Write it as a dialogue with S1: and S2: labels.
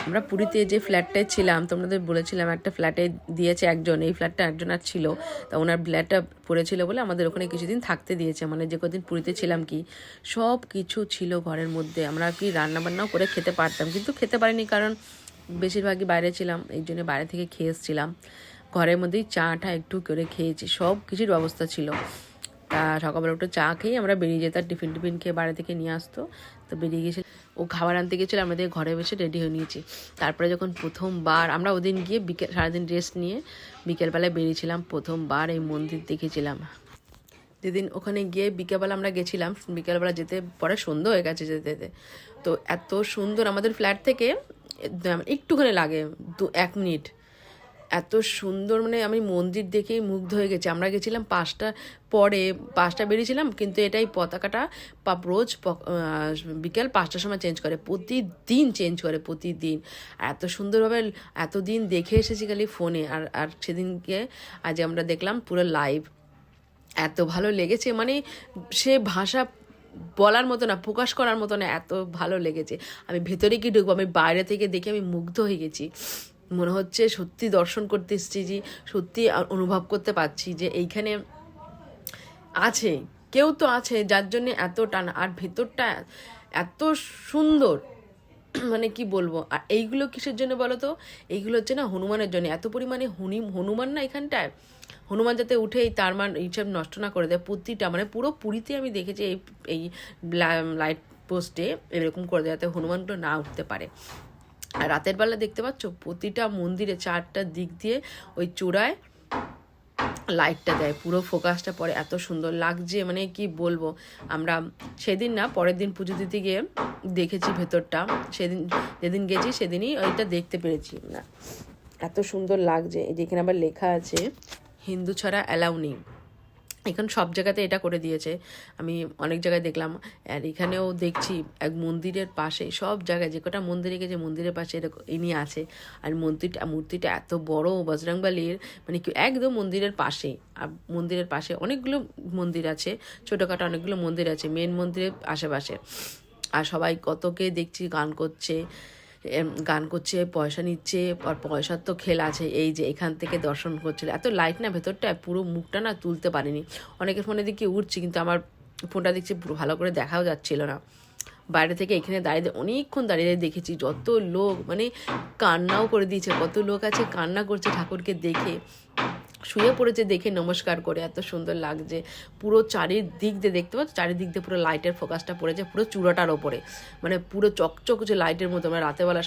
S1: আমরা পুরীতে যে ফ্ল্যাটটায় ছিলাম, তোমাদের বলেছিলাম একটা ফ্ল্যাটে দিয়েছে একজন, এই ফ্ল্যাটটা একজন আর ছিল, তা ওনার ফ্ল্যাটটা পড়েছিল বলে আমাদের ওখানে কিছুদিন থাকতে দিয়েছে। মানে যে কদিন পুরীতে ছিলাম কি সব কিছু ছিল ঘরের মধ্যে, আমরা কি রান্নাবান্নাও করে খেতে পারতাম, কিন্তু খেতে পারিনি কারণ বেশিরভাগই বাইরে ছিলাম, এই জন্য বাইরে থেকে খেয়ে এসেছিলাম। ঘরের মধ্যেই চাটা একটু করে খেয়েছি, সব কিছুর ব্যবস্থা ছিল। তা সকালবেলা একটু চা খেয়ে আমরা বেরিয়ে যেতাম, টিফিন খেয়ে বাইরে থেকে নিয়ে আসতো। তো বেরিয়ে গেছিল, ও খাবার আনতে গেছিলো, আমাদের ঘরে বসে রেডি হয়ে নিয়েছি। তারপরে যখন প্রথমবার আমরা ওদিন গিয়ে সারাদিন রেস্ট নিয়ে বিকেলবেলায় বেরিয়েছিলাম, প্রথমবার এই মন্দির দেখেছিলাম। যেদিন ওখানে গিয়ে বিকেলবেলা আমরা গেছিলাম, বিকেলবেলা যেতে পরে সন্ধ্যা হয়ে গেছে যেতে যেতে। তো এত সুন্দর, আমাদের ফ্ল্যাট থেকে একটুখানি লাগে 1 মিনিট, এত সুন্দর, মানে আমি মন্দির দেখেই মুগ্ধ হয়ে গেছি। আমরা গেছিলাম 5টা বেরিয়েছিলাম, কিন্তু এটাই পতাকাটা রোজ বিকেল 5টার সময় চেঞ্জ করে, প্রতিদিন চেঞ্জ করে, প্রতিদিন। এত সুন্দরভাবে এতদিন দেখে এসেছি খালি ফোনে, আর সেদিনকে আজ আমরা দেখলাম পুরো লাইভ, এত ভালো লেগেছে, মানে সে ভাষা বলার মতো না, প্রকাশ করার মতো না, এত ভালো লেগেছে। আমি ভেতরে কি ঢুকবো, আমি বাইরে থেকে দেখে আমি মুগ্ধ হয়ে গেছি। মনে হচ্ছে সত্যি দর্শন করতে এসেছি, যে সত্যি অনুভব করতে পারছি যে এইখানে আছে, কেউ তো আছে যার জন্য এত টানা, আর ভেতরটা এত সুন্দর, মানে কি বলবো। আর এইগুলো কিসের জন্য বলো তো, এইগুলো হচ্ছে না হনুমানের জন্য, এত পরিমাণে হনুমান না এখানটায়, হনুমান যাতে উঠে তার মান এইসব নষ্ট না করে দেয়। প্রতিটা মানে পুরো পুরীতে আমি দেখেছি এই লাইট পোস্টে এরকম করে দেয় যাতে হনুমানগুলো না উঠতে পারে। আর রাতের বেলা দেখতে পাচ্ছ প্রতিটা মন্দিরে 4টা দিক দিয়ে ওই চূড়ায় লাইটটা দেয়, পুরো ফোকাসটা পড়ে, এত সুন্দর লাগছে, মানে কি বলবো। আমরা সেদিন না, পরের দিন পুজো দিতে গিয়ে দেখেছি ভেতরটা, সেদিন যেদিন গেছি সেদিনই ওইটা দেখতে পেরেছি না, এত সুন্দর লাগছে। যেখানে আবার লেখা আছে হিন্দু ছাড়া অ্যালাউ নেই, এখন সব জায়গাতে এটা করে দিয়েছে, আমি অনেক জায়গায় দেখলাম। আর এখানেও দেখছি এক মন্দিরের পাশে, সব জায়গায় যে কটা মন্দিরে গেছে মন্দিরের পাশে এরকম ইনি আছে। আর মূর্তিটা এত বড় বজরংবলীর, মানে কি একদম মন্দিরের পাশে। আর মন্দিরের পাশে অনেকগুলো মন্দির আছে, ছোটোখাটো অনেকগুলো মন্দির আছে মেন মন্দিরের আশেপাশে। আর সবাই কতকে দেখছি গান করছে, পয়সা নিচ্ছে, আর পয়সার তো খেল আছে। এই যে এখান থেকে দর্শন করছিল, এত লাইট না ভেতরটা, পুরো মুখটা না তুলতে পারিনি। অনেকের ফোনে দিকে উঠছি, কিন্তু আমার ফোনটা দেখছি পুরো ভালো করে দেখাও যাচ্ছিল না। বাইরে থেকে এখানে দাঁড়িয়ে অনেকক্ষণ দাঁড়িয়ে দেখেছি, যত লোক, মানে কান্নাও করে দিয়েছে, কত লোক আছে কান্না করছে ঠাকুরকে দেখে, শুয়ে পড়েছে দেখে নমস্কার করে, এত সুন্দর লাগছে। পুরো চারিদিক দিয়ে দেখতে পাচ্ছ, চারিদিক দিয়ে পুরো লাইটের ফোকাসটা পড়েছে পুরো চূড়াটার ওপরে, মানে পুরো চকচক যে লাইটের মতো, আমরা রাতেরবেলা